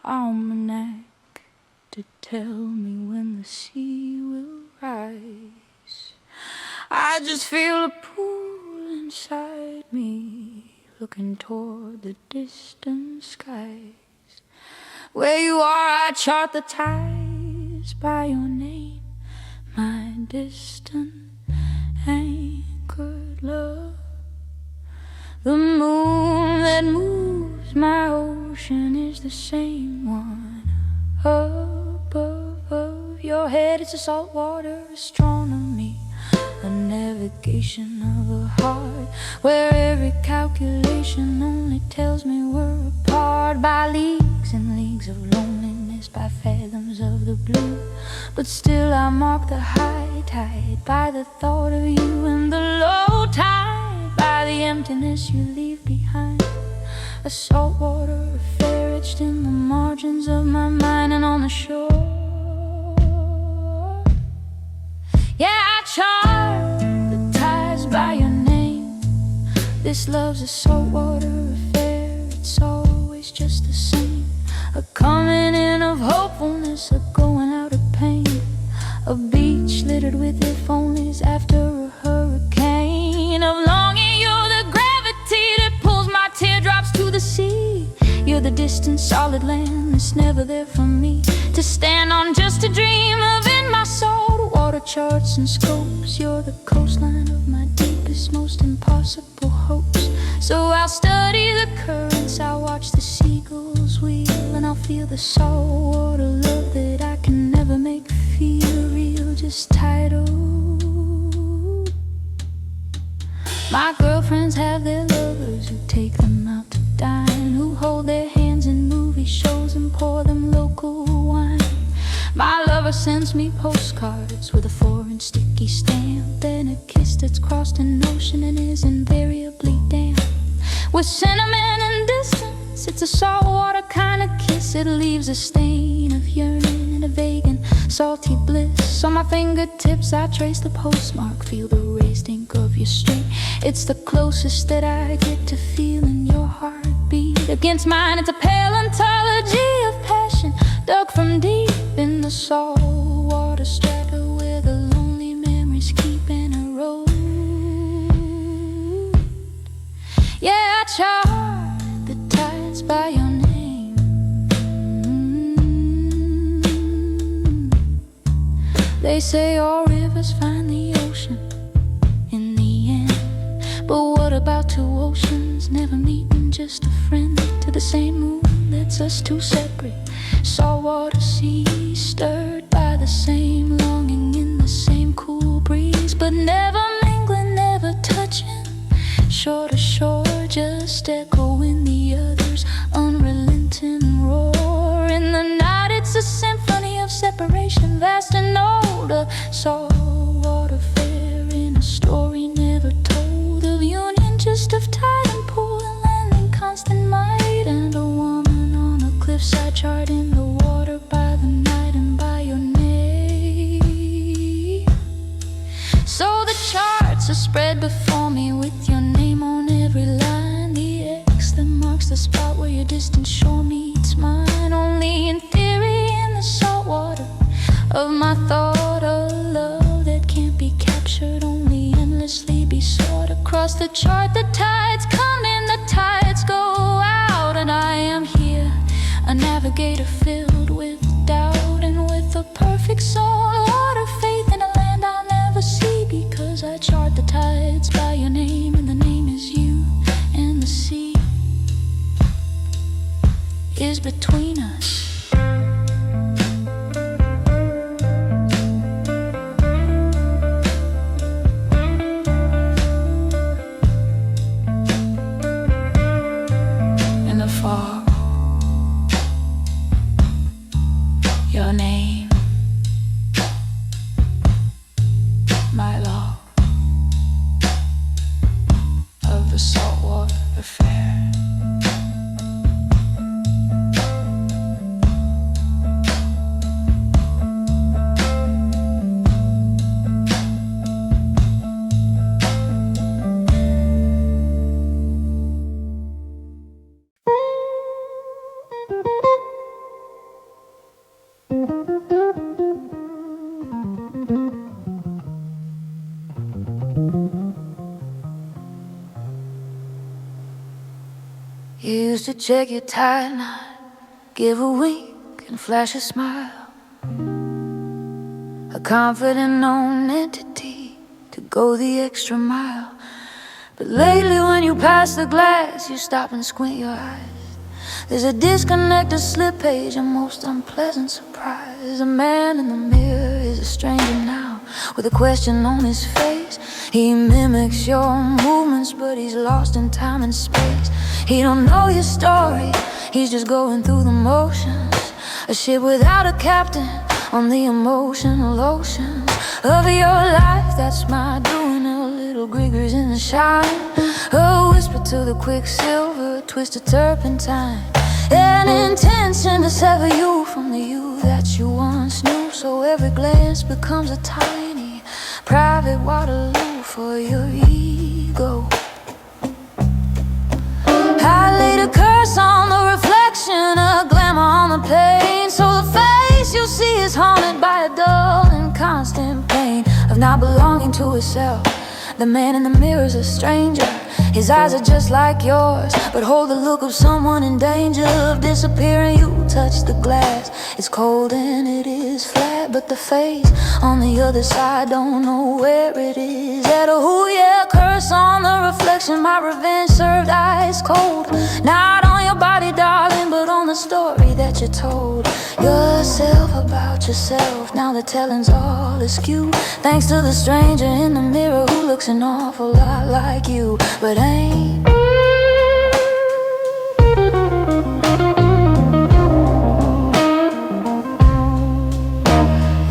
almanac to tell me when the sea will rise. I just feel a pool inside me, looking toward the distant skies. Where you are, I chart the tides by your name, my distant anchored love. The moon that moves my ocean is the same one up above your head. It's a saltwater astronomy, a navigation of the heart, where every calculation only tells me we're apart by leagues and leagues of loneliness, by fathoms of the blue. But still I mark the high tide by the thought of you, and the low tide by the emptiness you leave behind. A saltwater affair etched in the margins of my mind and on the shore. Yeah, I chart the tides by your name. This love's a saltwater affair, it's always just the same. A coming in of hopefulness, a going out of pain. A beach littered with if-onlys after a hurricane. Of longing, you're the gravity that pulls my teardrops to the sea. You're the distant solid land that's never there for me to stand on, just to dream of in my soul. Water charts and scopes, you're the coastline of my deepest, most impossible hopes. So I'll study the currents, I'll watch the seagulls wheel, and I'll feel the saltwater love that I can never make feel real, just tidal. My girlfriends have their lovers who take them out to dine, who hold their hands in movie shows and pour them local wine. My lover sends me postcards with a foreign sticky stamp and a kiss that's crossed an ocean and is invariably damp. With sentiment and distance, it's a saltwater kind of kiss. It leaves a stain of yearning and a vague and salty bliss. On my fingertips I trace the postmark, feel the raised ink of your string. It's the closest that I get to feeling your heartbeat against mine. It's a paleontology of passion, dug from deep in the saltwater strata, where the lonely memories keep in a road. Yeah, I chart the tides by your name. They say all rivers find the ocean in the end, but what about two oceans never meeting, just a friend to the same moon that's us two separate saltwater seas, stirred by the same longing in the same cool breeze, but never mingling, never touching, shore to shore, just echoing the other's unrelenting roar. In the night it's a symphony of separation, vast and old, a saltwater fair in a story never told, of union just of tide and pool and land in constant might, and a woman on a cliffside charting the water by the night and by your name. So the charts are spread before me with your name on every line, the X that marks the spot where your distant shore meets mine. Only in theory, in the salt water of my thought, a love that can't be captured, only endlessly be sought across the chart. The tides come in, the tides go out, and I am here, a navigator filled with doubt and with a perfect saltwater faith in a land I'll never see, because I chart the tides by your name, and the name is you, and the sea is between us. In the fog, your name, my love, of the saltwater affair. You used to check your tie knot, give a wink and flash a smile, a confident known entity to go the extra mile. But lately when you pass the glass, you stop and squint your eyes. There's a disconnect, a slip page, a most unpleasant surprise. A man in the mirror is a stranger now, with a question on his face. He mimics your movements, but he's lost in time and space. He don't know your story, he's just going through the motions. A ship without a captain on the emotional oceans of your life. That's my doing, a little Grigger's in the shine, a whisper to the quicksilver, a twist of turpentine, an intention to sever you from the you that you once knew. So every glance becomes a tiny private Waterloo for your ego. I laid a curse on the reflection, a glamour on the pain, so the face you see is haunted by a dull and constant pain of not belonging to itself. The man in the mirror's a stranger, his eyes are just like yours, but hold the look of someone in danger of disappearing. You touch the glass, it's cold and it is flat, but the face on the other side don't know where it is at. Oh yeah, curse on the reflection, my revenge served ice cold. Not on your body, darling, but on the story that you told yourself about yourself. Now the telling's all askew, thanks to the stranger in the mirror who looks an awful lot like you, but ain't.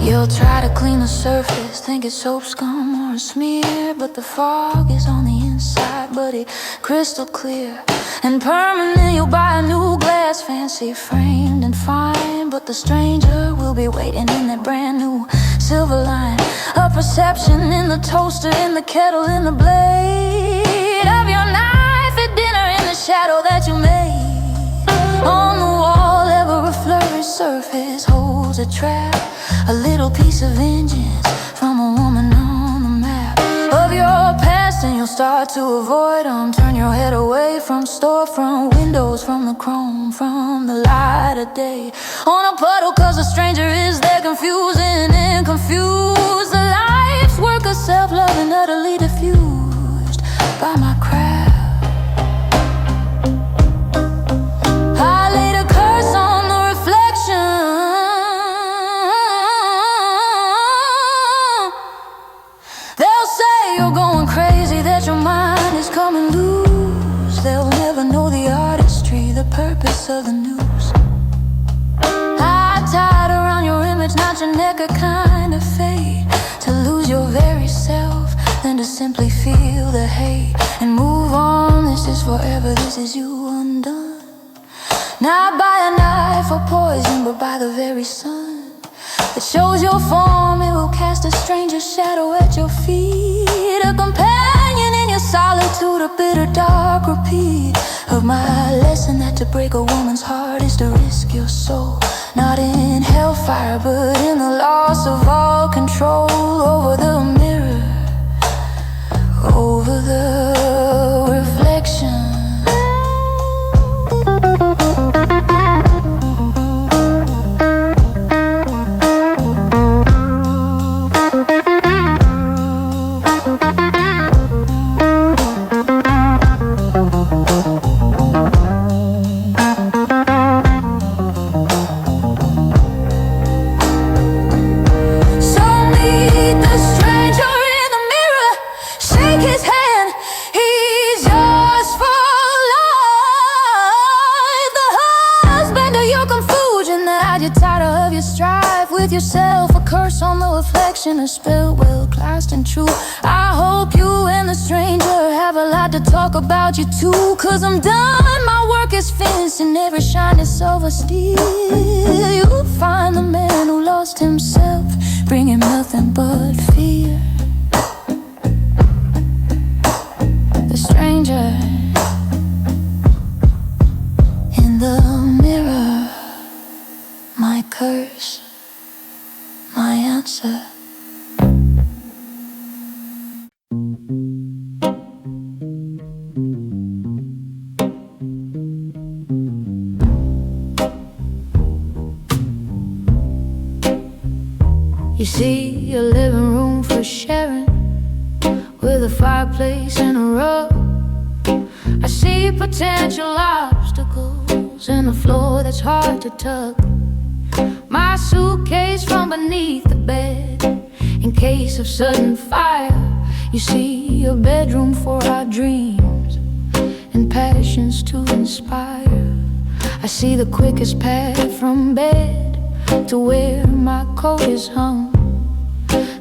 You'll try to clean the surface, think it's soap scum or a smear, but the fog is on the inside, buddy, crystal clear and permanent. You'll buy a new glass, fancy framed and fine, but the stranger will be waiting in that brand new silver line. A perception in the toaster, in the kettle, in the blade of your knife at dinner, in the shadow that you made on the wall. Ever a flurried surface holds a trap, a little piece of vengeance from a woman on the map of your past, and you'll start to avoid them. Turn your head away from storefront windows, from the chrome, from the light of day on a puddle, cause a stranger is there, confusing and confused. The life's work of self-love and utterly diffused by my craft. I laid a curse on the reflection. They'll say you're going crazy, that your mind is coming loose. They'll never know the artistry, the purpose of the news. I tied around your image, not your neck, a kind of fate to lose your very self, then to simply feel the hate and move on. This is forever, this is you undone. Not by a knife or poison, but by the very sun that shows your form. It will cast a stranger's shadow at your feet, a companion in your solitude, a bitter dark repeat of my lesson, that to break a woman's heart is to risk your soul, not in hellfire, but in the loss of all control over the mirror, over the reflection. Yourself, a curse on the reflection, a spell well glassed and true. I hope you and the stranger have a lot to talk about, you too, cause I'm done, my work is finished, and every shine is silver steel. You'll find the man who lost himself, bring him nothing but fear. The stranger in the mirror, my curse, my answer. You see a living room for sharing, with a fireplace and a rug. I see potential obstacles in the floor that's hard to tug. My suitcase from beneath the bed in case of sudden fire. You see a bedroom for our dreams and passions to inspire. I see the quickest path from bed to where my coat is hung,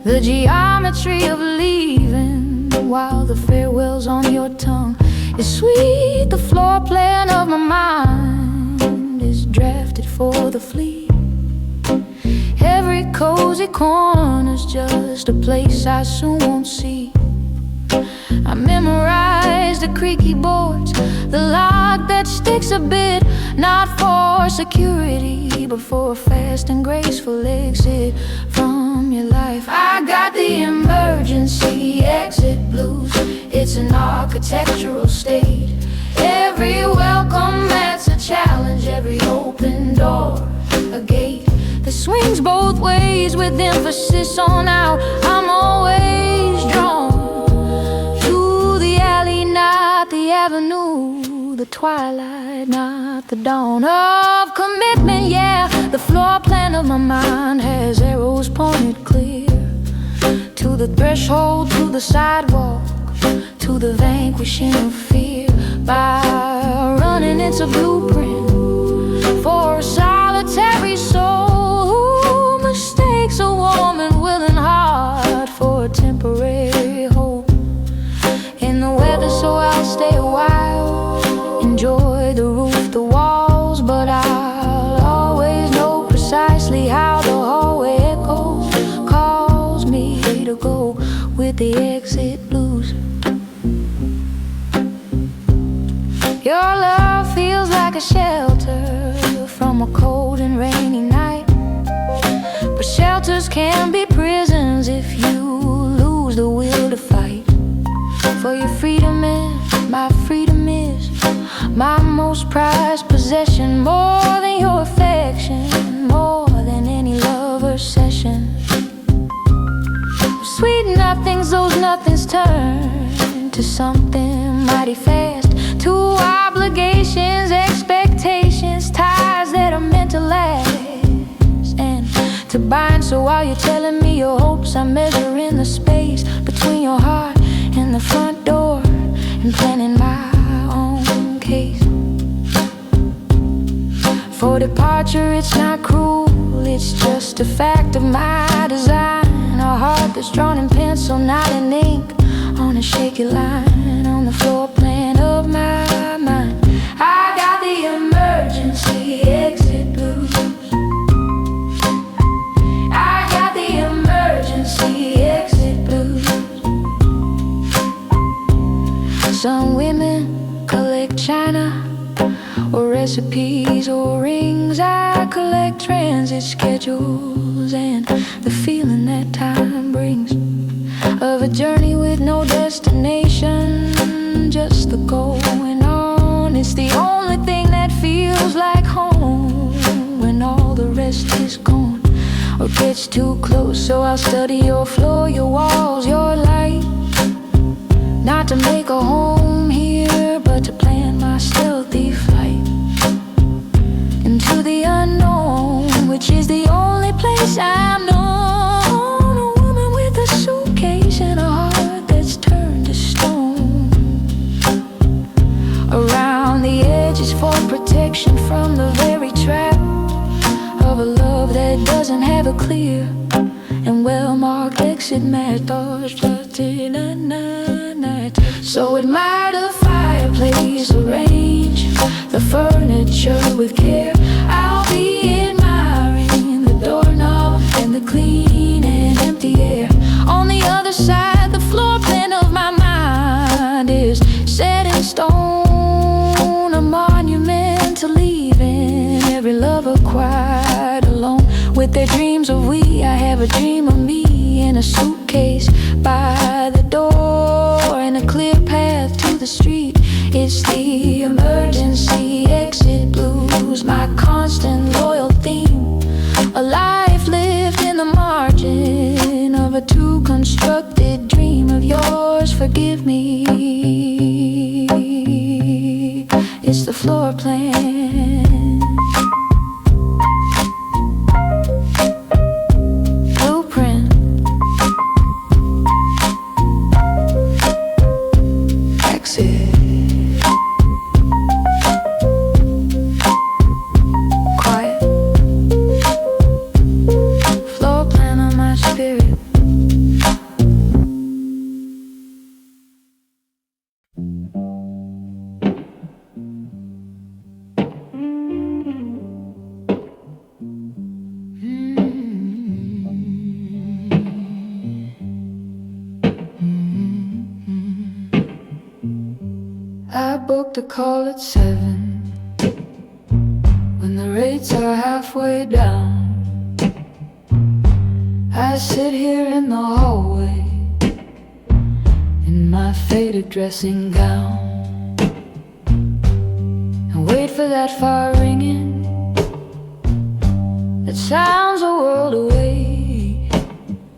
the geometry of leaving while the farewell's on your tongue. It's sweet, the floor plan of my mind is drafted for the fleet. Every cozy corner's just a place I soon won't see. I memorized the creaky boards, the lock that sticks a bit, not for security, but for a fast and graceful exit from your life. I got the emergency exit blues. It's an architectural state. Every welcome that's a challenge, every open door a gate that swings both ways with emphasis on out. I'm always drawn to the alley, not the avenue, the twilight, not the dawn of commitment. Yeah, the floor plan of my mind has arrows pointed clear to the threshold, to the sidewalk, to the vanquishing of fear. By running, it's a blueprint for a solitary soul who mistakes a warm and willing heart for a temporary hope in the weather. So I'll stay a while, enjoy the roof, the walls, but I'll always know precisely how the hallway echoes, calls me to go with the exit blues. Your love feels like a shelter from a cold and rainy night, but shelters can be prisons if you lose the will to fight. For your freedom is my freedom, is my most prized possession, more than your affection, more than any lover's session. Sweet nothings, those nothings turn to something mighty fast, to obligations, expectations, ties that are meant to last and to bind. So while you're telling me your hopes, I'm measuring the space between your heart and the front door and planning my own case. For departure, it's not cruel, it's just a fact of my design. A heart that's drawn in pencil, not in ink, on a shaky line on the floor plan of my mind. I got the emergency exit blues. I got the emergency exit blues. Some women collect china or recipes or rings. I collect transit schedules and the feeling that time brings of a journey with no destination, just the going on. It's the only thing that feels like home when all the rest is gone or gets too close. So I'll study your floor, your walls, your light, not to make a home here, but to plan my stealthy flight into the unknown, which is the only place I'm known. A woman with a suitcase and a heart that's turned to stone. Around the edges for protection from the very trap of a love that doesn't have a clear and well-marked exit match. So admire the fireplace, arrange the furniture with care. I'll be admiring the doorknob and the clean and empty air. On the other side, the floor plan of my mind is set in stone, a monument to leaving every lover quite alone with their dreams of we. I have a dream of me in a suitcase by the door and a clear path to the street. It's the emergency exit blues, my constant loyal theme, a life lived in the margins. work to call it 7, when the rates are halfway down. I sit here in the hallway in my faded dressing gown and wait for that fire ringing that sounds a world away,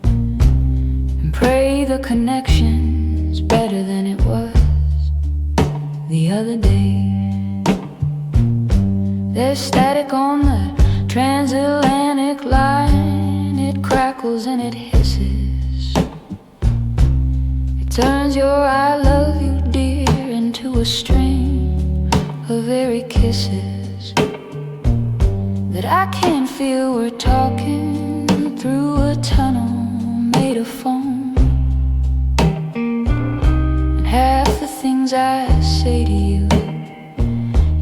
and pray the connection's better than it was the other day. There's static on the transatlantic line. It crackles and it hisses. It turns your I love you dear into a string of airy kisses that I can feel. We're talking through a tunnel made of foam, and half the things I say to you,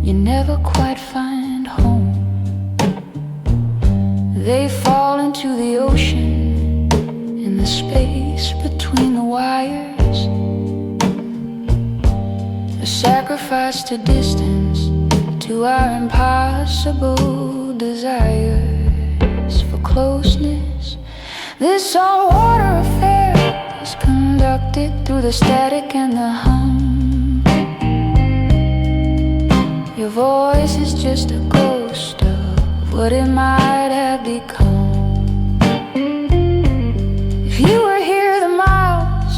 you never quite find home. They fall into the ocean in the space between the wires, a sacrifice to distance, to our impossible desires for closeness. This saltwater affair is conducted through the static and the hum. Your voice is just a ghost of what it might have become. If you were here, the miles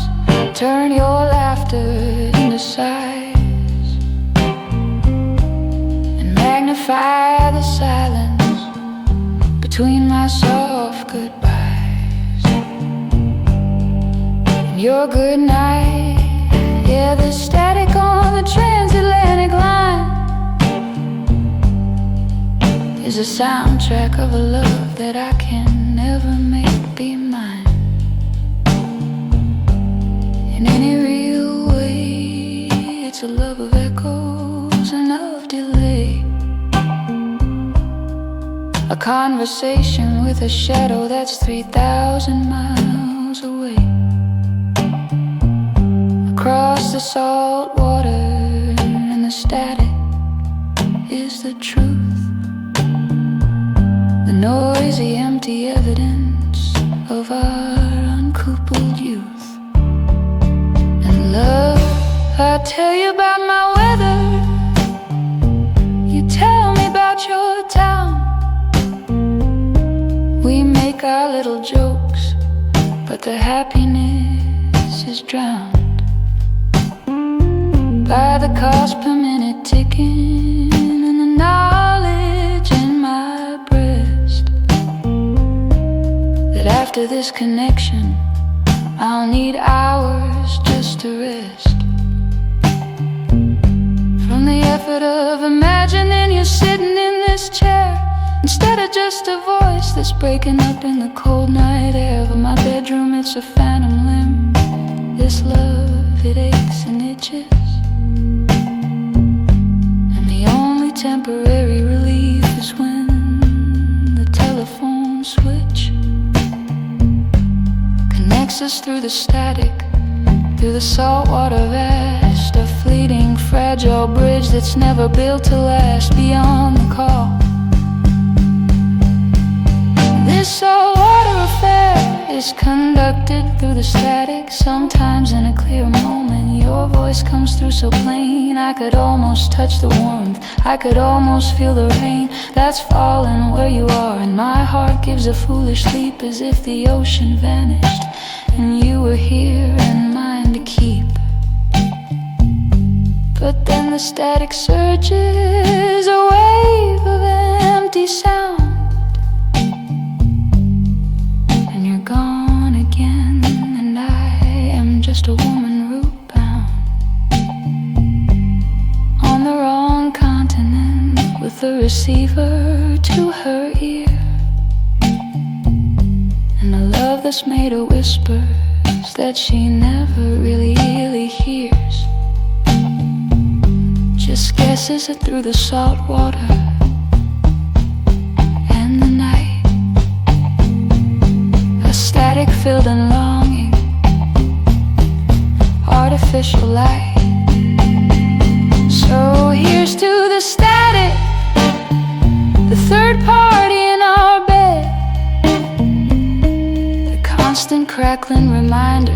turn your laughter into sighs and magnify the silence between my soft goodbyes and your good night. Yeah, the static on the transatlantic line is a soundtrack of a love that I can never make be mine in any real way. It's a love of echoes and of delay, a conversation with a shadow that's 3,000 miles away, across the salt water, and the static is the truth. The noisy, empty evidence of our uncoupled youth. And love, I tell you about my weather, you tell me about your town. We make our little jokes, but the happiness is drowned by the cost per minute ticking and the knowledge in my breast that after this connection I'll need hours just to rest from the effort of imagining you're sitting in this chair instead of just a voice that's breaking up in the cold night air of my bedroom. It's a phantom limb, this love, it aches and itches, and the only temporary relief is when the telephone switch connects us through the static, through the saltwater vast, a fleeting, fragile bridge that's never built to last beyond the call. This saltwater affair is conducted through the static. Sometimes in a clear moment your voice comes through so plain, I could almost touch the warmth, I could almost feel the rain that's falling where you are, and my heart gives a foolish leap as if the ocean vanished and you were here and mine to keep. But then the static surges, a wave of empty sound, and you're gone again, and I am just a woman root bound on the wrong continent with the receiver to her ear, and a love that's made of whispers that she never really hears, just guesses it through the salt water and the night, a static filled and longing, artificial light, so crackling reminder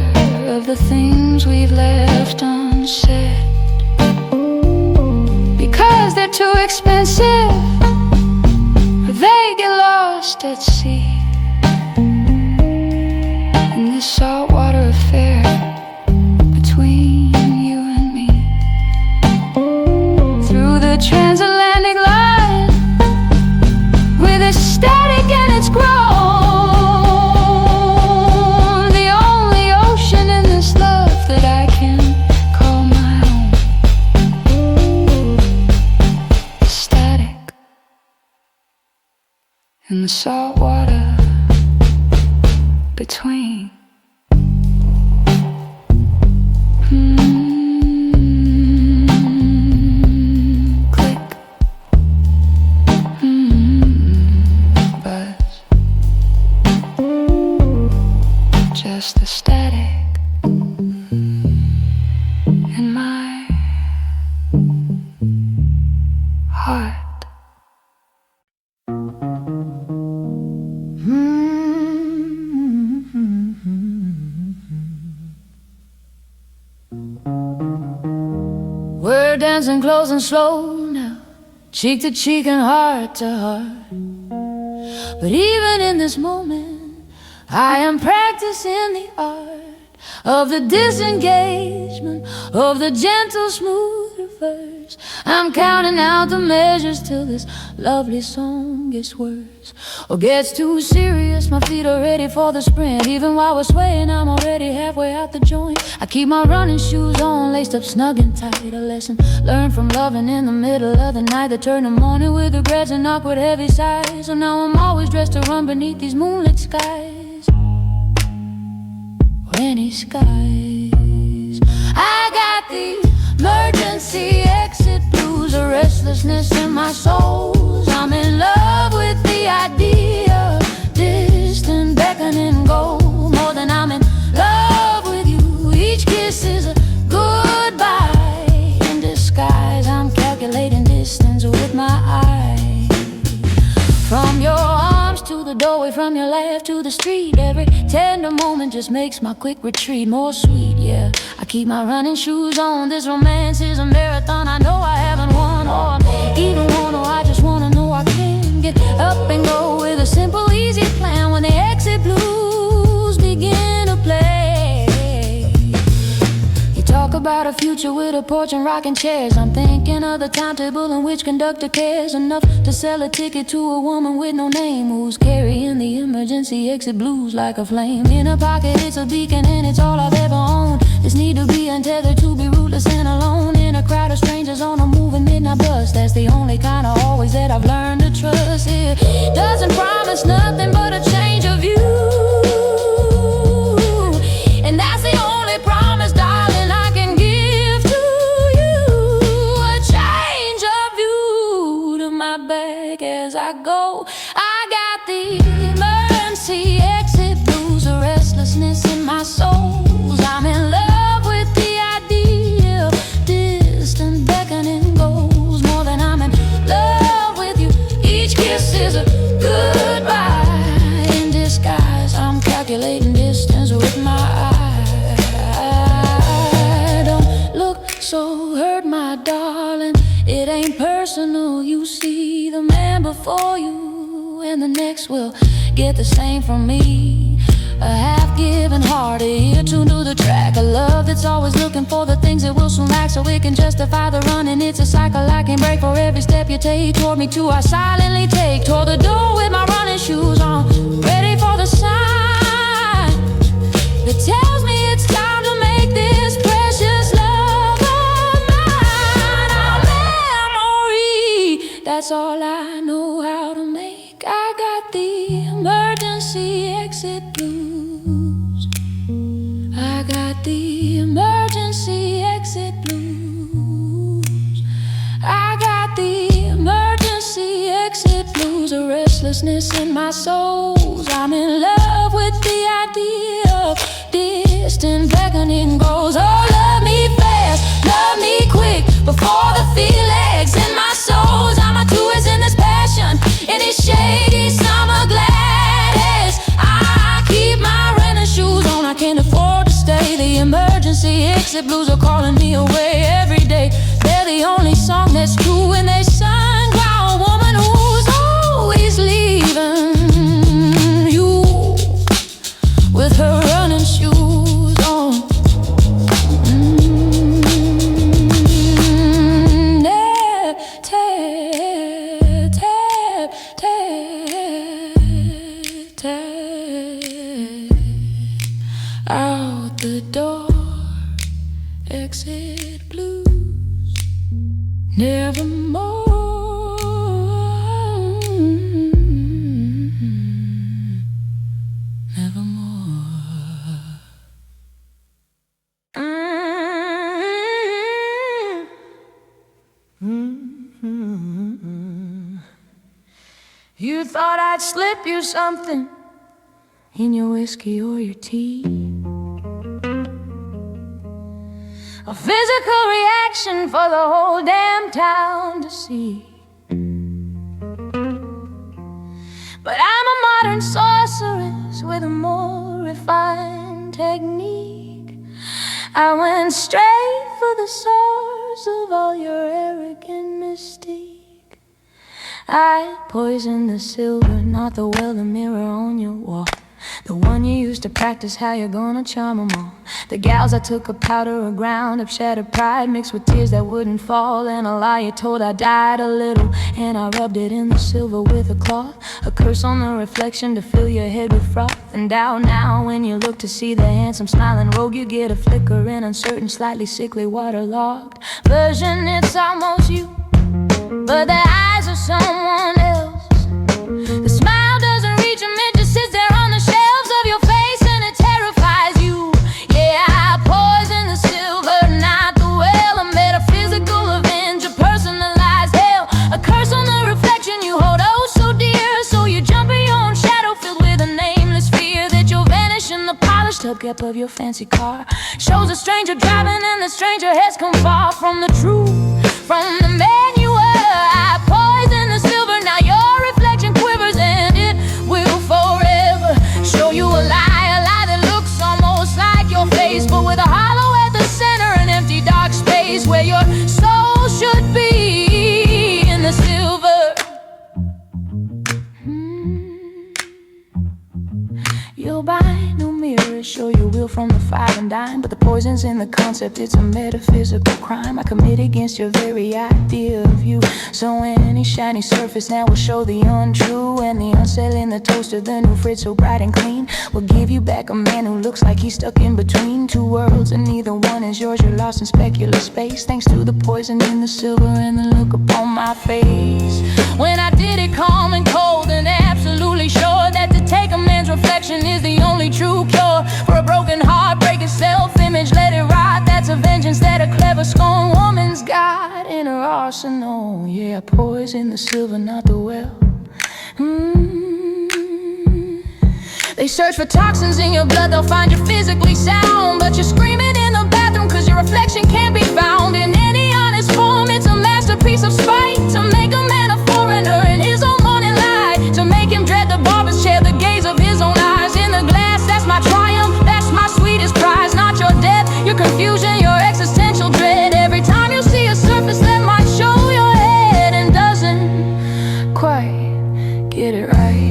of the things we've left unsaid, because they're too expensive or they get lost at sea in this saltwater affair between you and me. Through the transatlantic line, with its static and its groan, the only ocean in this love that I can call my own. Static in the salt water between. Click. Buzz. Just the static in my heart. We're dancing close and slow now, cheek to cheek and heart to heart. But even in this moment, I am practicing the art of the disengagement, of the gentle smooth reverse. I'm counting out the measures till this lovely song gets worse or gets too serious. My feet are ready for the sprint. Even while we're swaying, I'm already halfway out the joint. I keep my running shoes on, laced up snug and tight. A lesson learned from loving in the middle of the night that turned the morning with regrets and awkward heavy sighs. So now I'm always dressed to run beneath these moonlit skies, or any skies. I got the emergency exit blues, a restlessness in my soul. I'm in love with the idea of distant beckoning goal. More than I'm in love with you, each kiss is a goodbye in disguise. I'm calculating distance with my eyes. From your arms to the doorway, from your laugh to the street, every tender moment just makes my quick retreat more sweet, yeah. I keep my running shoes on, this romance is a marathon. I know I haven't won, or I'm even won, or I just wanna know I can get up and go with a simple, easy plan when the exit blues begin to play. You talk about a future with a porch and rocking chairs. I'm thinking of the timetable in which conductor cares enough to sell a ticket to a woman with no name, who's carrying the emergency exit blues like a flame. In her pocket it's a beacon and it's all I've ever owned. This need to be untethered, to be rootless and alone in a crowd of strangers on a moving midnight bus. That's the only kind of always that I've learned to trust. It doesn't promise nothing but a change of view, and that's the only promise, darling, I can give to you. A change of view to my back as I go. I got the emergency exit blues, a restlessness in my soul. I'm in love with the idea of distant beckoning goals. More than I'm in love with you, each kiss is a goodbye in disguise. I'm calculating distance with my eye. Don't look so hurt, my darling, it ain't personal. You see the man before you, and the next will get the same from me. A half-given heart, a ear tuned to the track, a love that's always looking for the things it will soon lack, so it can justify the running. It's a cycle I can break for every step you take toward me, too. I silently take toward the door with my running shoes on, ready for the sign that tells me it's time to make this precious love of mine our memory. That's all I know how to make. I got the emergency exit blues. I got the emergency exit blues. I got the emergency exit blues, a restlessness in my soul. I'm in love with the idea of distant beckoning goals. Oh, love me fast, love me quick, before the feet legs in my soul. I'm a two-ways in this passion, in this shady summer glass. I keep my running shoes on, I exit blues are calling me away every day. They're the only song that's true when they sing about a woman who's always leaving you with her running shoes on. Out the door, exit blues, nevermore, nevermore. You thought I'd slip you something in your whiskey or your tea, a physical reaction for the whole damn town to see. But I'm a modern sorceress with a more refined technique. I went straight for the source of all your arrogant mystique. I poisoned the silver, not the well, the mirror on your wall, the one you used to practice how you're gonna charm them all. The gals I took a powder or ground up, shattered pride mixed with tears that wouldn't fall, and a lie you told I died a little, and I rubbed it in the silver with a cloth, a curse on the reflection to fill your head with froth and doubt. Now when you look to see the handsome smiling rogue, you get a flickering, uncertain, slightly sickly, waterlogged version. It's almost you, but the eyes are someone else. The smile doesn't reach them, it just sits there on the shelves of your face, and it terrifies you. Yeah, I poisoned the silver, not the well, a metaphysical avenge, a personalized hell, a curse on the reflection you hold oh so dear. So you jump in your own shadow, filled with a nameless fear that you'll vanish in the polished hubcap of your fancy car. Shows a stranger driving, and the stranger has come far from the truth, from the man you were. I poisoned the silver, now your reflection quivers, and it will forever show you a lie that looks almost like your face, but with a hollow at the center, an empty dark space where your soul should be in the silver. You'll buy new mirrors, show your will from the five and dime, but the poison's in the concept, it's a metaphysical crime I commit against your very idea of you. So any shiny surface now will show the untrue, and the unsettled in the toaster, the new fridge so bright and clean, will give you back a man who looks like he's stuck in between two worlds, and neither one is yours. You're lost in specular space, thanks to the poison in the silver and the look upon my face. When I did it calm and cold, and absolutely sure that to take a man's reflection is the only true cure for a broken heart, breaking self-image, let it rot. That's a vengeance that a clever scorned woman's got in her arsenal. Yeah, I poison the silver, not the well. They search for toxins in your blood, they'll find you physically sound, but you're screaming in the bathroom cause your reflection can't be found in any honest form. It's a masterpiece of spite to make a man a foreigner in his own morning light, to make him dread the barber's chair, the gaze of his own eyes in the glass. That's my triumph, that's my sweetest prize, not your death, your confusion, your existential dread. Every time you see a surface that might show your head and doesn't quite get it right.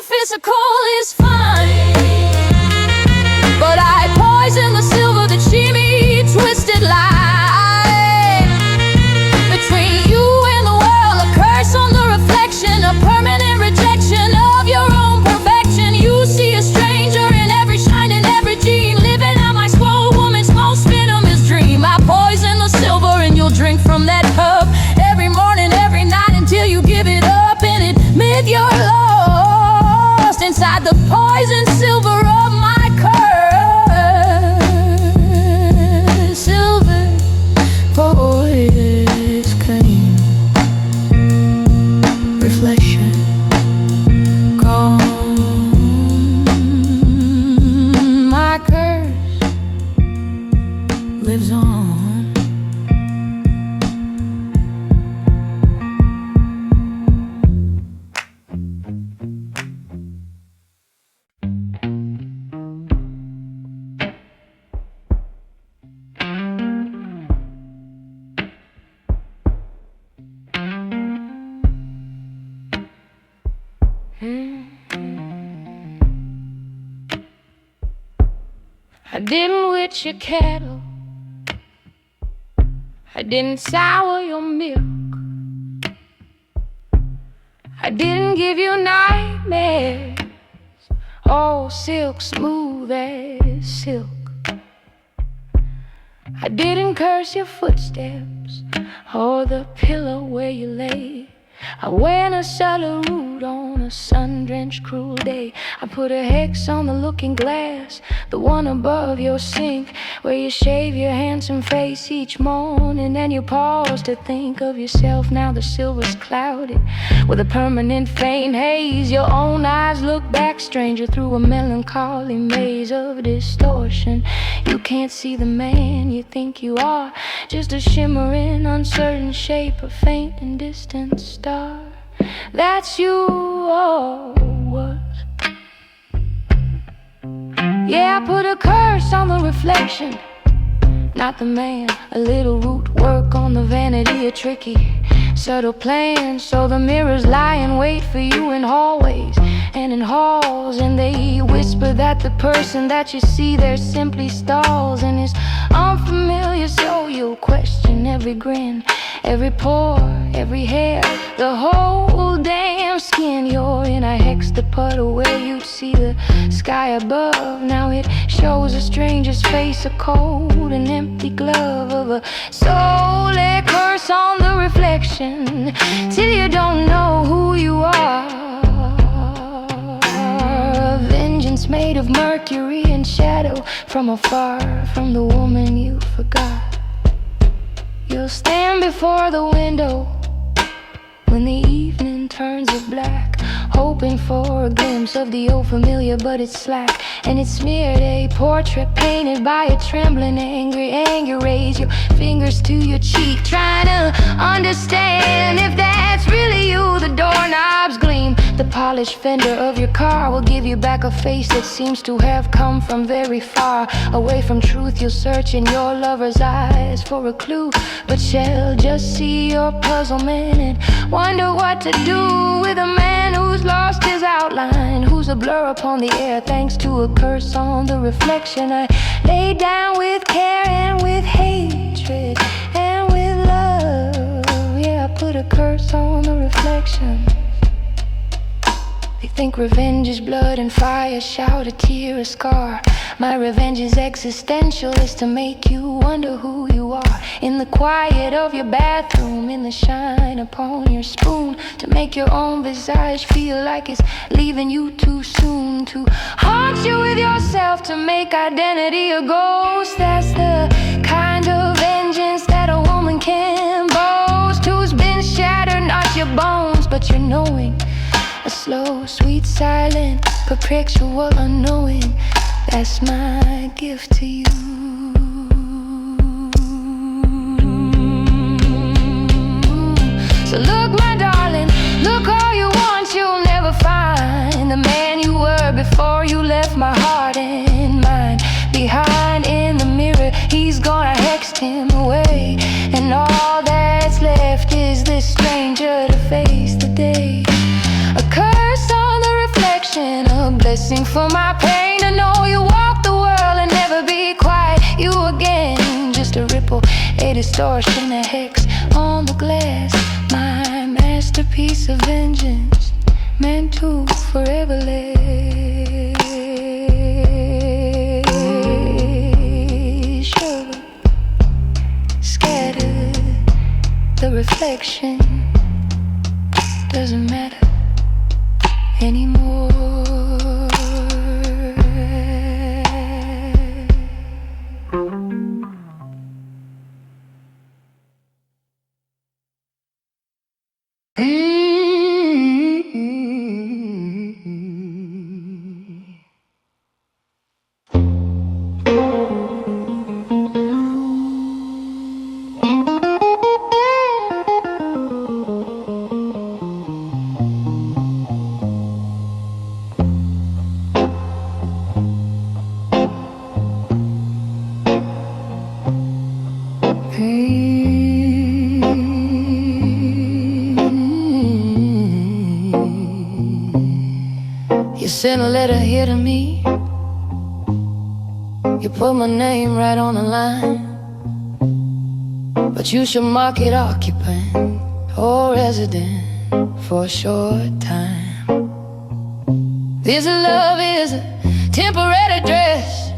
Physical is fine, but I poison the silver, the cheamy, twisted lie between you and the world, a curse on the reflection, a permanent rejection of your own perfection. You see a stranger in every shine, in every gene, living out my swole woman's most venomous dream. I poison the silver, and you'll drink from that cup every morning, every night, until you give it up and admit your love inside the poison silver of my curse. Silver poison clean. I didn't witch your kettle, I didn't sour your milk, I didn't give you nightmares, all silk smooth as silk. I didn't curse your footsteps or the pillow where you lay. I went a cellar route on a sun-drenched cruel day. I put a hex on the looking glass, the one above your sink, where you shave your handsome face each morning, and you pause to think of yourself. Now the silver's clouded with a permanent faint haze. Your own eyes look back, stranger, through a melancholy maze of distortion. You can't see the man you think you are, just a shimmering, uncertain shape, a faint and distant star. That's you, or was. Yeah, I put a curse on the reflection, not the man. A little root work on the vanity, a tricky, subtle plan, so the mirrors lie in wait for you in hallways and in halls, and they whisper that the person that you see there simply stalls and is unfamiliar. So you'll question every grin, every pore, every hair, the whole damn skin. You're in a hexapuddle where you'd see the sky above. Now it shows a stranger's face, a cold and empty glove of a soul. A curse on the reflection till you don't know who you are. A vengeance made of mercury and shadow from afar, from the woman you forgot. You'll stand before the window when the evening turns it black, hoping for a glimpse of the old familiar, but it's slack. And it's smeared, a portrait painted by a trembling, angry anger. Raise your fingers to your cheek, trying to understand if that's really you. The doorknobs gleam, the polished fender of your car will give you back a face that seems to have come from very far away from truth. You'll search in your lover's eyes for a clue, but shall just see your puzzlement and wonder what to do with a man who's lost his outline, who's a blur upon the air thanks to a curse on the reflection. I lay down with care and with hatred and with love. Yeah, I put a curse on the reflection. They think revenge is blood and fire, shout a tear, a scar. My revenge is existential, is to make you wonder who you are. In the quiet of your bathroom, in the shine upon your spoon, to make your own visage feel like it's leaving you too soon. To haunt you with yourself, to make identity a ghost. That's the kind of vengeance that a woman can boast, who's been shattered, not your bones, but your knowing. A slow, sweet, silent, perpetual unknowing. That's my gift to you. So look, my darling, look all you want, you'll never find the man you were before you left my heart and mind behind. In the mirror, he's gonna hex him away, and all that's left is this stranger to face the day. A curse on the reflection, a blessing for my pain, to know you walk the world and never be quite you again. Just a ripple, a distortion, a hex on the glass. My masterpiece of vengeance, meant to forever lay. Sugar, scattered, the reflection doesn't matter anymore. You sent a letter here to me, You put my name right on the line, but you should mark it occupant or resident for a short time. This love is a temporary address,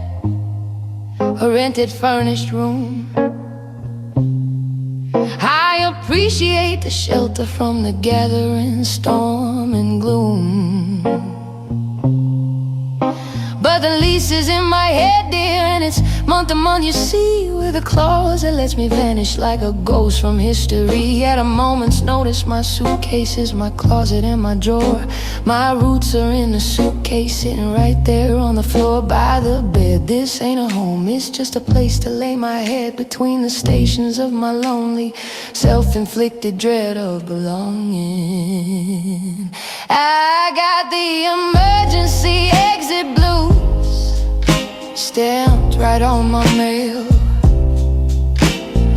a rented furnished room. I appreciate the shelter from the gathering storm and gloom, but the lease is in my head, dear, and it's month to month. You see, with a clause that lets me vanish like a ghost from history. At a moment's notice, my suitcase is my closet and my drawer. My roots are in the suitcase, sitting right there on the floor by the bed. This ain't a home, it's just a place to lay my head between the stations of my lonely, self-inflicted dread of belonging. I got the emergency exit blues stamped right on my mail,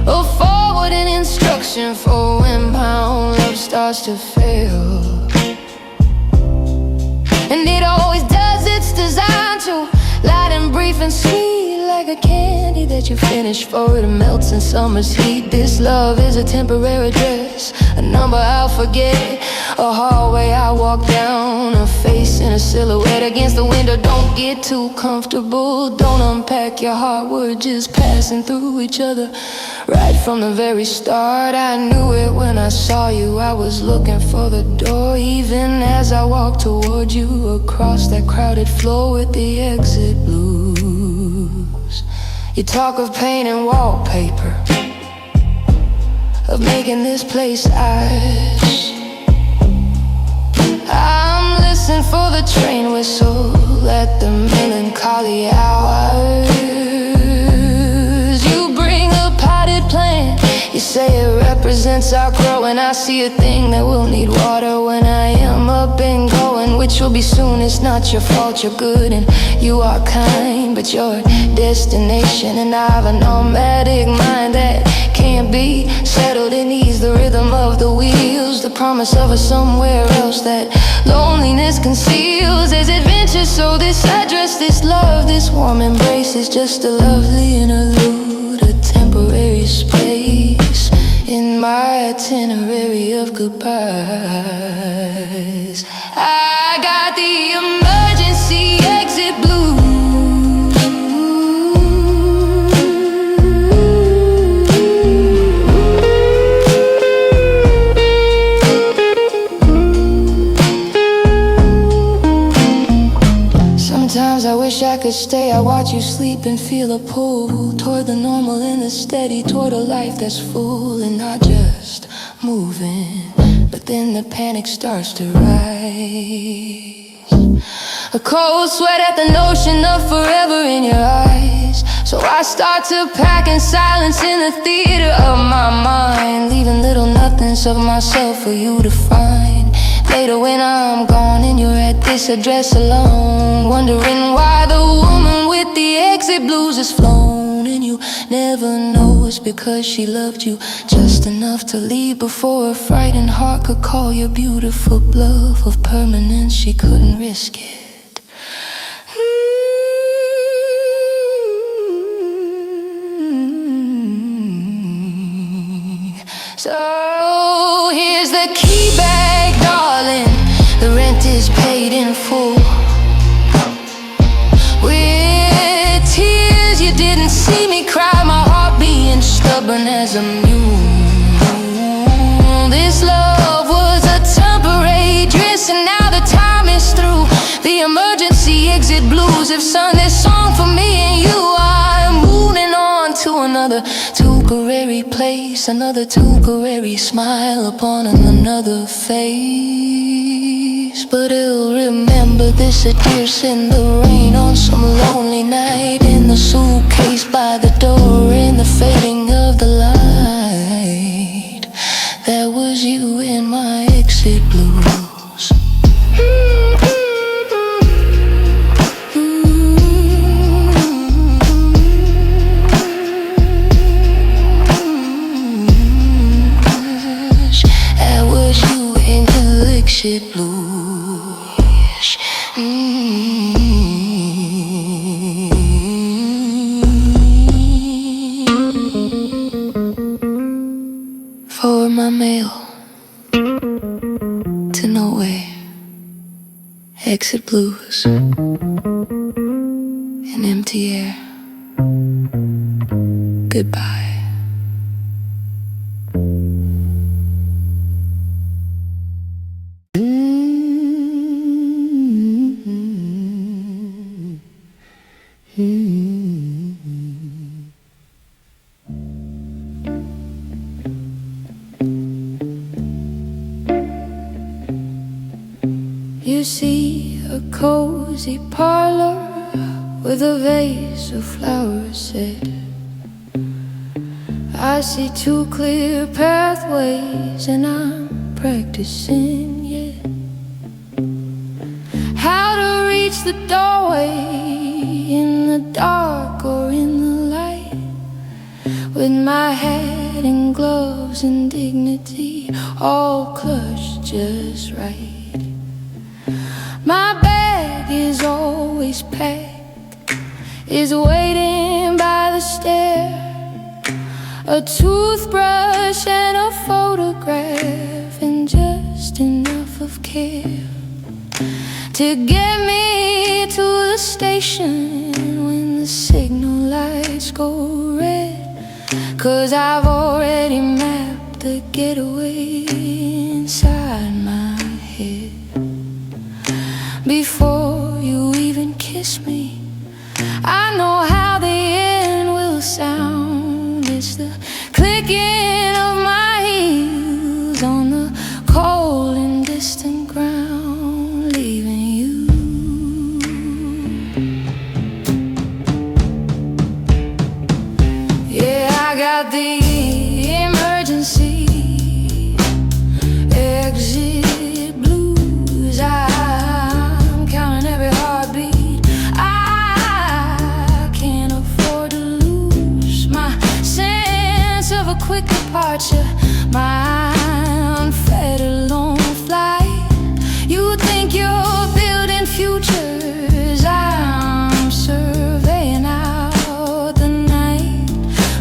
a forwarding instruction for when my own love starts to fail. And it always does, it's designed to light and brief and sweet, like a candy that you finish for it melts in summer's heat. This love is a temporary dress, a number I'll forget, a hallway I walk down, a face in a silhouette against the window. Don't get too comfortable, don't unpack your heart, we're just passing through each other. Right from the very start, I knew it when I saw you. I was looking for the door, even as I walked toward you, across that crowded floor with the exit blues. You talk of paint and wallpaper, of making this place ours. I'm listening for the train whistle at the melancholy hours. You bring a potted plant, you say it represents our growing. I see a thing that will need water when I am up and going, which will be soon. It's not your fault, you're good and you are kind, but your destination. And I have a nomadic mind that can't be settled. It needs the rhythm of the wheels, the promise of a somewhere else that loneliness conceals. There's adventure, so this address, this love, this warm embrace is just a lovely interlude, a temporary space in my itinerary of goodbyes. I got the emergency exit blues. Sometimes I wish I could stay. I watch you sleep and feel a pull toward the normal and the steady, toward a life that's full and not just moving. But then the panic starts to rise, a cold sweat at the notion of forever in your eyes. So I start to pack in silence in the theater of my mind, leaving little nothings of myself for you to find. Later when I'm gone and you're at this address alone, wondering why the woman with the exit blues is flown. And you never know it's because she loved you just enough to leave before a frightened heart could call your beautiful bluff of permanence. She couldn't risk it. So here's the key bag, darling. The rent is paid in full. With tears you didn't see me cry, my heart being stubborn as a mule. This love was a temporary dress, and now the time is through. The emergency exit blues have sung this song for me and you. I'm moving on to another temporary place, another temporary smile upon another face. But he'll remember this address in the rain on some lonely night, in the suitcase by the door, in the fading of the light. That was you in my exit blues. Exit blues. exit blues, an empty air, goodbye. You see a cozy parlor with a vase of flowers set. I see two clear pathways and I'm practicing yet how to reach the doorway in the dark or in the light, with my hat and gloves and dignity all clutched just right. My bag is always packed, is waiting by the stair, a toothbrush and a photograph and just enough of care to get me to the station when the signal lights go red. 'Cause I've already mapped the getaway inside my head. Before you even kiss me, I know how the end will sound. It's the clicking of my heels on the cold and distant ground, leaving you. Yeah, I got the emergency exit blues. I'm counting every heartbeat. I can't afford to lose my sense of a quick departure, my unfettered long flight. You think you're building futures, I'm surveying out the night.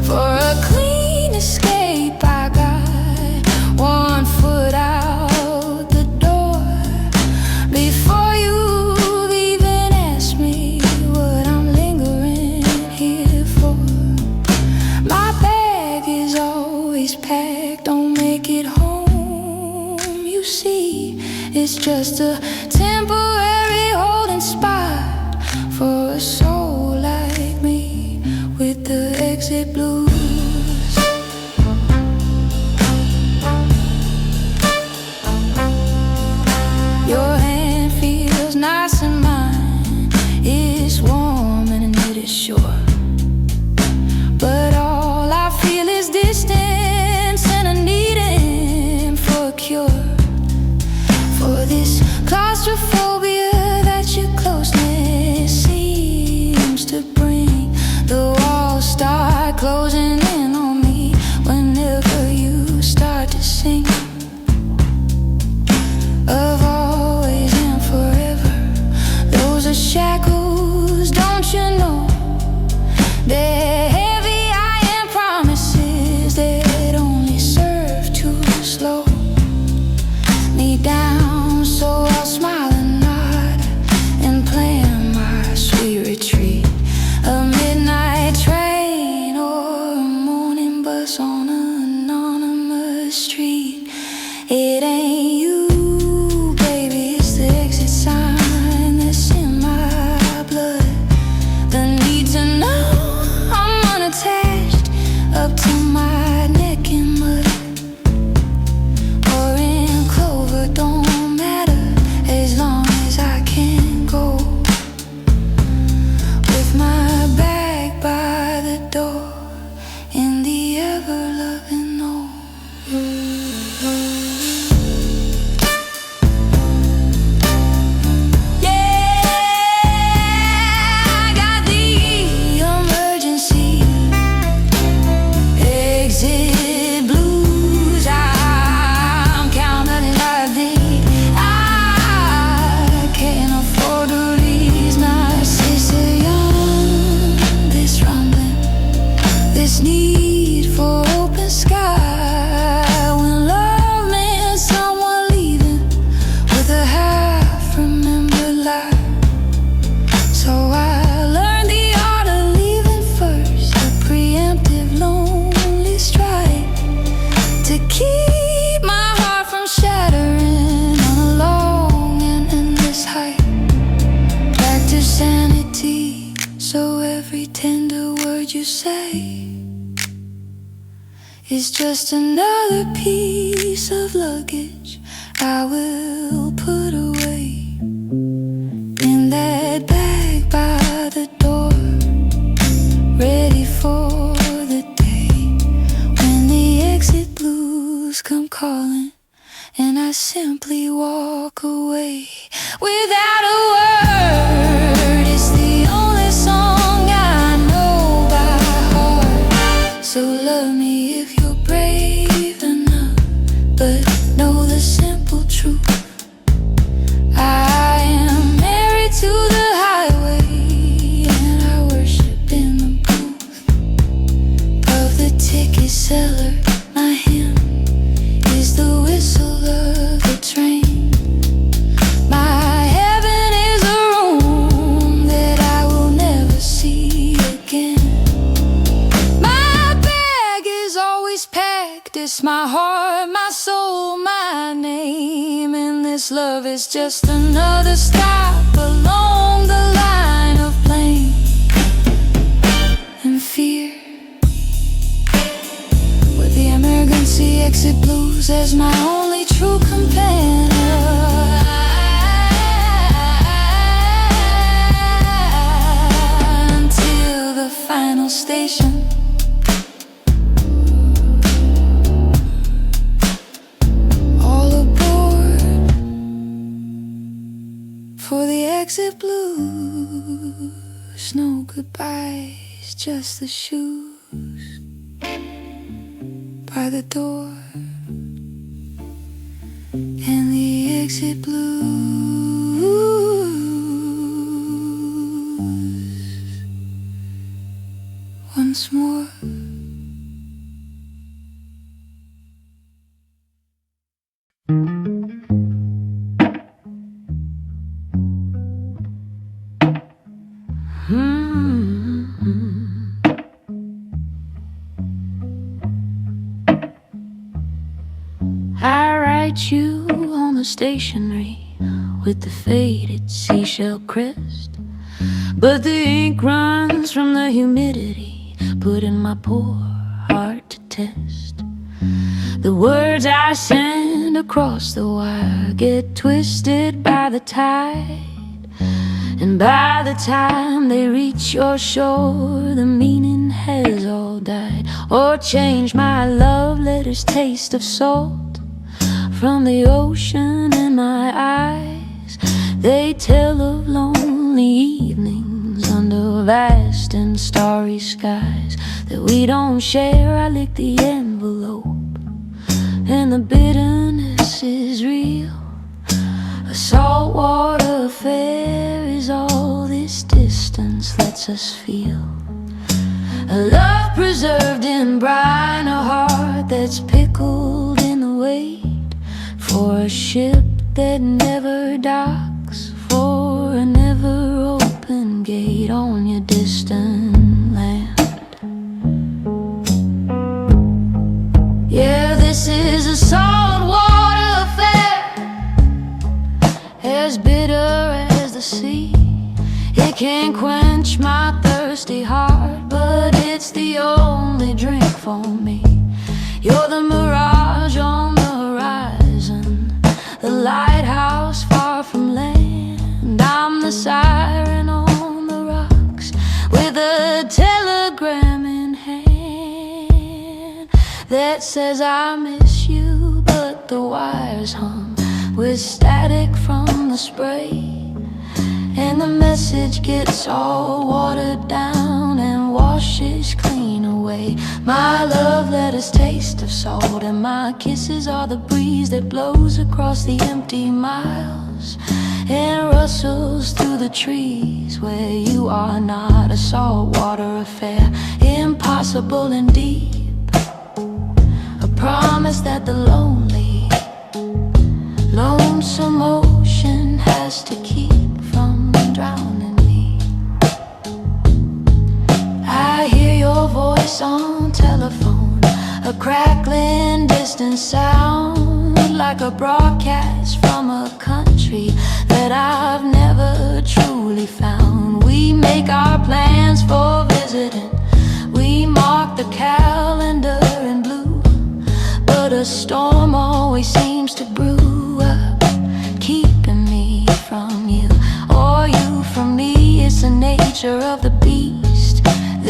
For a clean escape, I got 1 foot out the door. Before you've even asked me what I'm lingering here for, my bag is always packed, don't make it home. You see, it's just a temporary holding spot for a soul like me with the exit blues. Your hand feels nice and mine is warm and it is sure, but all I feel is distance and a needing for a cure for this claustrophobia that your closeness seems to bring. The walls start closing in on me whenever you start to sing of always and forever. Those are shackles, don't you know? They're heavy iron promises that only serve to slow me down. So I'll smile and nod and plan my sweet retreat. A midnight train or a morning bus on an anonymous street. every tender word you say is just another piece of luggage I will put away in that bag by the door, ready for the day when the exit blues come calling and I simply walk away without a word. It's the only song I know by heart. So love me if you're brave enough, but know the simple truth. I am married to the highway, and I worship in the booth of the ticket seller. My hymn is the whistle of the train. My heaven is a room that I will never see again. My bag is always packed. It's my heart, my soul, my name. And this love is just another stop along the line of blame and fear, with the emergency exit blues as my only true companion until the final station. All aboard for the exit blues. No goodbyes, just the shoes by the door and the exit blues once more. I write you on the stationery with the faded seashell crest, but the ink runs from the humidity, putting my poor heart to test. The words I send across the wire get twisted by the tide, and by the time they reach your shore, the meaning has all died. Or change my love letters taste of salt from the ocean in my eyes. They tell of lonely evenings under vast and starry skies that we don't share. I lick the envelope and the bitterness is real. A saltwater affair is all this distance lets us feel. A love preserved in brine, a heart that's pickled in the weight, for a ship that never docks, for a never open gate on your distant land. Yeah, this is a saltwater affair, as bitter as the sea. It can't quench my thirsty heart, but it's the only drink for me. You're the mirage on the horizon, the lighthouse far from land. I'm the siren on the rocks with a telegram in hand that says I miss you, but the wires hum with static from the spray, and the message gets all watered down and washes clean away. My love letters taste of salt, and my kisses are the breeze that blows across the empty miles and rustles through the trees where you are not. A saltwater affair, impossible and deep, a promise that the lonely, lonesome ocean has to keep from drowning me. I hear your voice on telephone, a crackling distant sound, like a broadcast from a country that I've never truly found. We make our plans for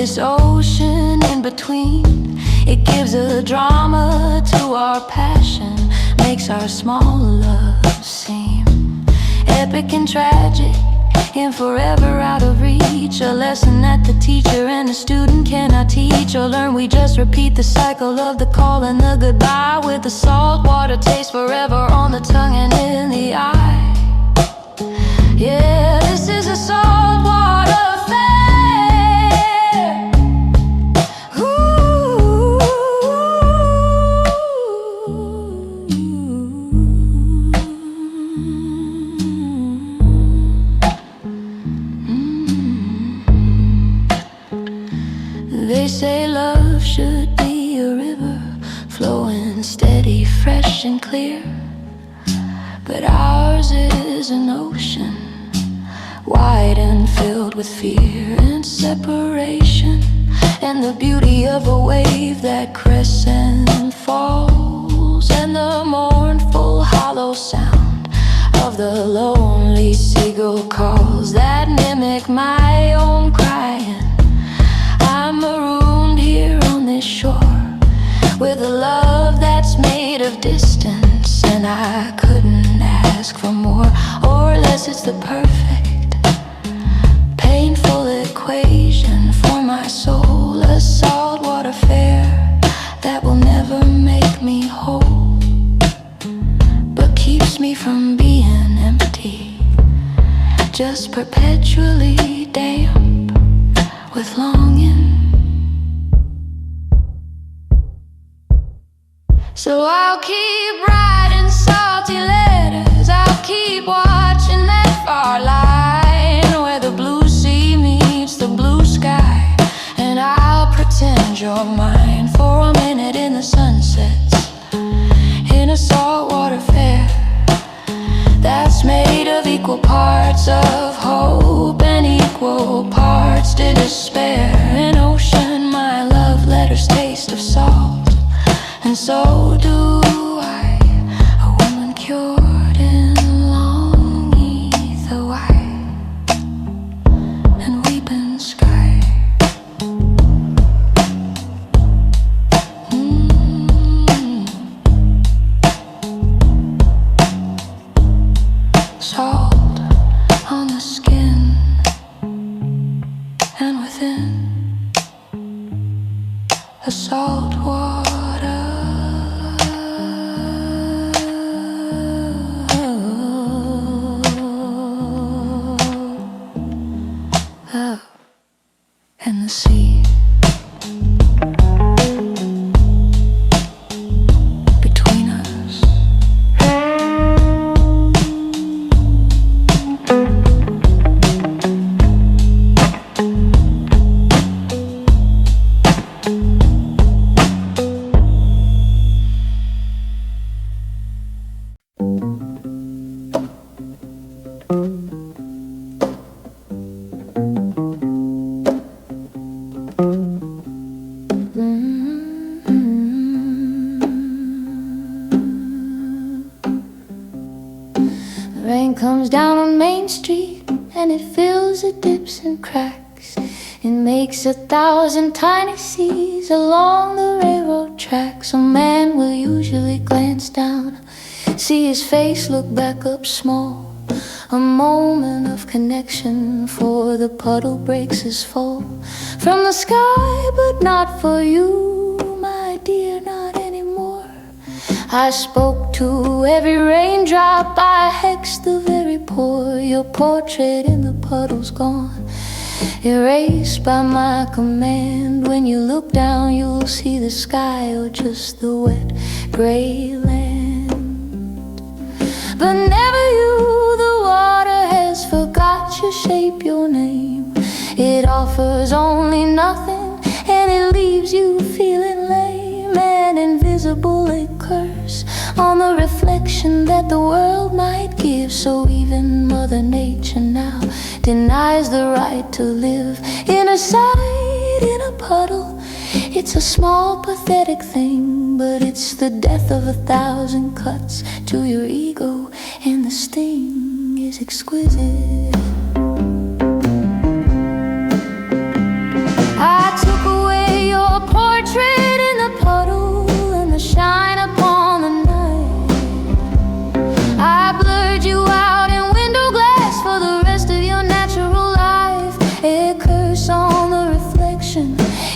this ocean in between. It gives a drama to our passion, makes our small love seem epic and tragic, and forever out of reach. A lesson that the teacher and the student cannot teach or learn. We just repeat the cycle of the call and the goodbye, with the salt water taste forever on the tongue and in the eye. Yeah, this is a saltwater affair. Ooh. They say love should be a river, flowing steady, fresh and clear. But ours is an ocean, wide and filled with fear and separation, and the beauty of a wave that crests and falls, and the mournful hollow sound of the lonely seagull calls that mimic my own crying. I'm marooned here on this shore, with a love that's made of distance, and I couldn't ask for more or less. It's the perfect, painful equation for my soul, a saltwater fare that will never make me whole, but keeps me from being empty, just perpetually damp with longing. So I'll keep writing salty letters, I'll keep watching that far line where the blue sea meets the blue sky, and I'll pretend you're mine for a minute in the sunsets, in a saltwater fair that's made of equal parts of hope and equal parts to despair. An ocean, my love letters taste of salt, and so do I, a woman cured in long ether white and weeping sky. Salt on the skin and within, a salt water. And the sea between us. Rain comes down on Main Street and it fills the dips and cracks. It makes 1,000 tiny seas along the railroad tracks. A man will usually glance down, see his face look back up small. A moment of connection, for the puddle breaks his fall from the sky, but not for you, my dear, not anymore. I spoke to every raindrop, I hexed the very poor. Your portrait in the puddle's gone, erased by my command. When you look down, you'll see the sky or just the wet gray land. But never you, the water has forgot your shape, your name. It offers only nothing, and it leaves you feeling lame and invisible. It curse on the reflection that the world might give. So even Mother Nature now denies the right to live in a sight, in a puddle. It's a small, pathetic thing, but it's the death of 1,000 cuts to your ego, and the sting is exquisite. I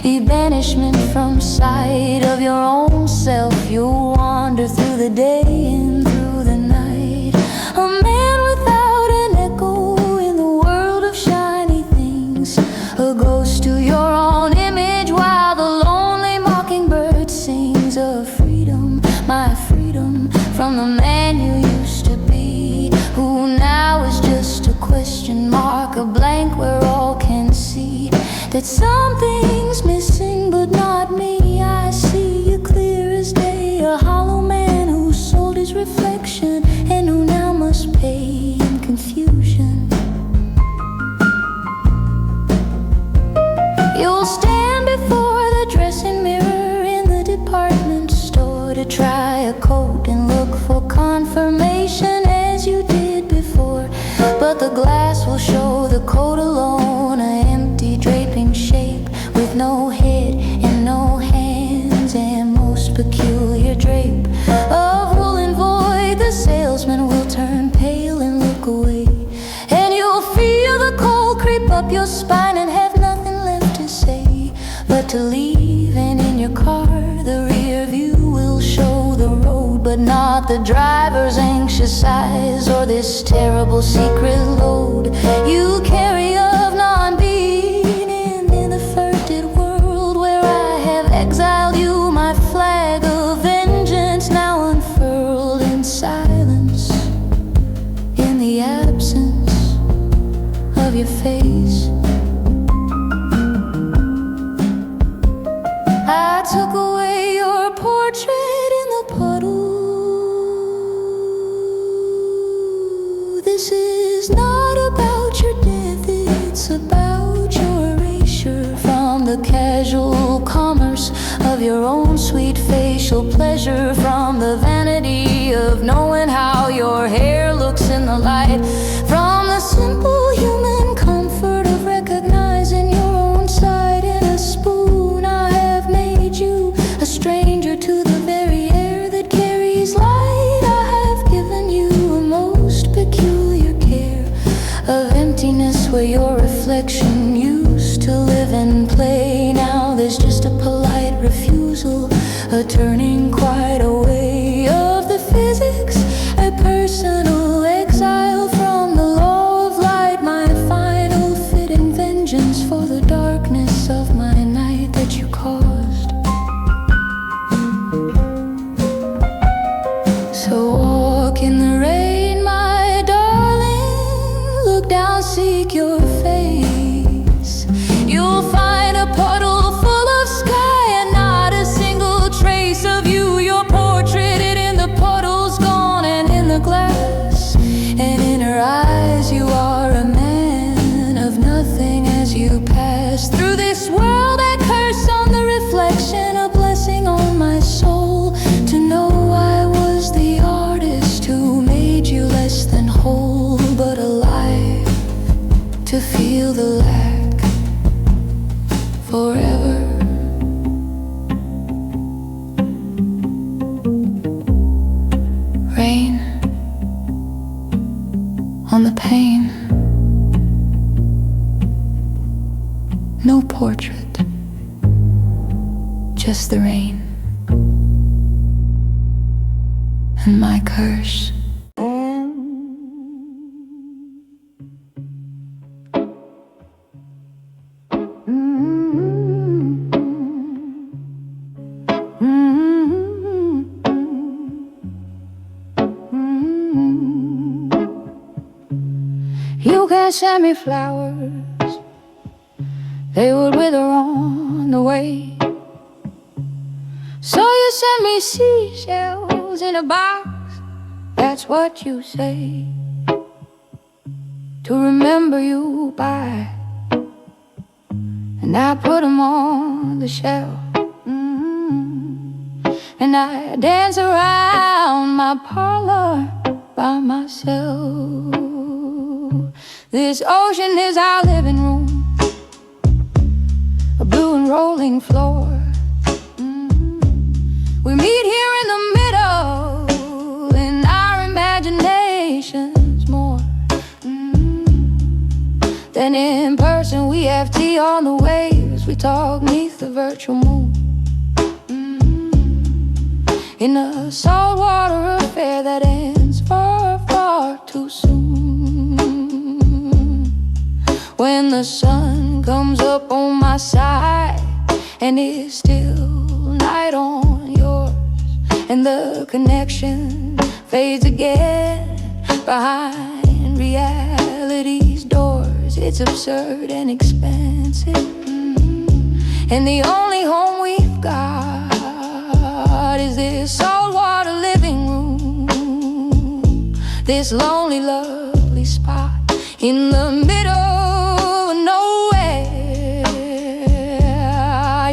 banishment from sight of your own self. You'll wander through the day and through the night, a man without an echo in the world of shiny things, a ghost to your own image while the lonely mockingbird sings of freedom, my freedom from the man you used to be, who now is just a question mark, a blank where all can see that something's missing but not me. I see you clear as day, a hollow man who sold his reflection and who now must pay in confusion. You'll stand before the dressing mirror in the department store to try a coat and look for confirmation as you did before, but the glass will show the coat alone, an empty draping shape with no head and no hands, and most peculiar drape of woolen void. The salesman will turn pale and look away, and you'll feel the cold creep up your spine and have nothing left to say but to leave. And in your car the rear view will show the road, but not the driver's anxious eyes or this terrible secret load you carry of non-being. And in the furtive world where I have exiled you, my flag of vengeance now unfurled in silence, in the absence of your face. I took away your portrait in the puddle. This is not about your death, it's about your erasure from the casual commerce of your own sweet facial pleasure, from the vanity of knowing how your hair looks in the light, from the simple human comfort of recognizing your own side in a spoon. I have made you a stranger to the very air that carries light. I have given you a most peculiar care of emptiness where your reflection used to live and play. Now there's just a polite refusal, a turning quite away of the physics, a personal exile from the law of light, my final fitting vengeance for the darkness of my night that you caused. So walk in the rain, my darling, look down, seek your face. You'll find a puddle full of sky and not a single trace of you. Your portrait in the puddle's gone, and in the glass and in her eyes you are a man of nothing as you pass through this world. I curse on the reflection, a blessing on my soul, to know I was the artist who made you less than whole, but alive to feel the lack forever. Rain on the pain, no portrait, just the rain and my curse. You can send me flowers, they would wither on the way. So you send me seashells in a box, that's what you say, to remember you by. And I put them on the shelf, and I dance around my parlor by myself. This ocean is our living room, a blue and rolling floor. We meet here in the middle, in our imaginations more than in person. We have tea on the waves, we talk 'neath the virtual moon, in a saltwater affair that ends far, far too soon. When the sun comes up on my side and it's still night on yours, and the connection fades again behind reality's doors. It's absurd and expensive, and the only home we've got is this saltwater living room, this lonely, lovely spot in the middle of nowhere.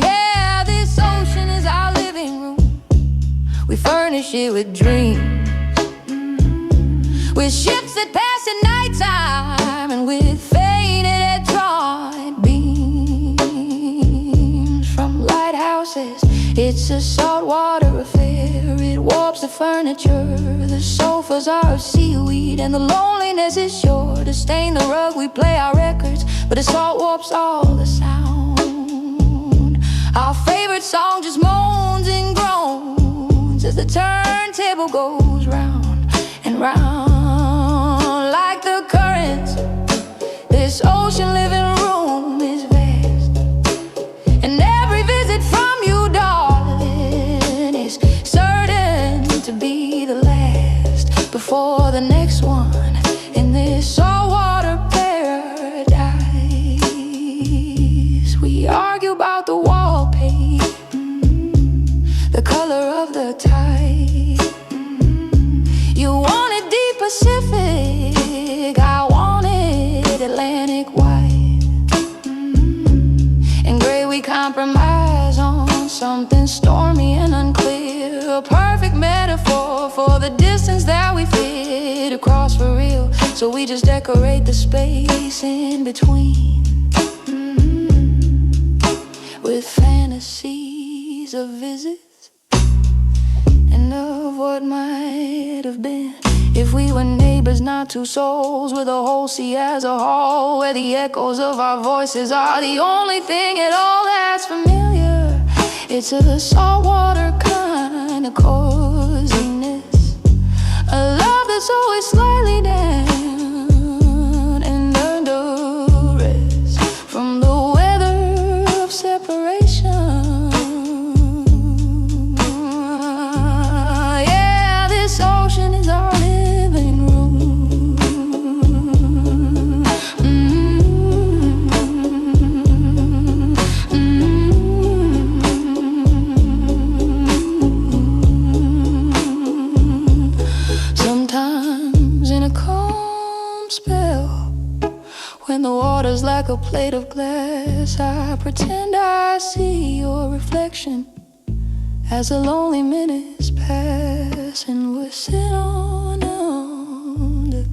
Yeah, this ocean is our living room. We furnish it with dreams, with ships that pass at nighttime, and with faded electronic beams from lighthouses. It's a saltwater affair. It warps the furniture. The sofas are of seaweed, and the loneliness is sure to stain the rug. We play our records, but the salt warps all the sound. Our favorite song just moans and groans as the turntable goes round and round like the currents. This ocean living room is vast, and every visit from you, darling, is certain to be the last before the next one in this saltwater paradise. We argue about the wallpaper, the color of the tide. You wanted deep Pacific, I wanted Atlantic white. And gray, we compromise on something stormy and unclear, a perfect metaphor for the distance that we fit across for real. So we just decorate the space in between, with fantasies of visits and of what might have been if we were neighbors, not two souls, with a whole sea as a hall, where the echoes of our voices are the only thing at all that's familiar. It's a saltwater kind of coziness, a love that's always slightly down and under rest from the weather of separation. Yeah, this ocean is our living room. Sometimes in a calm spell, when the water's like a plate of glass, I pretend I see your reflection as the lonely minutes pass, and we're sitting on under.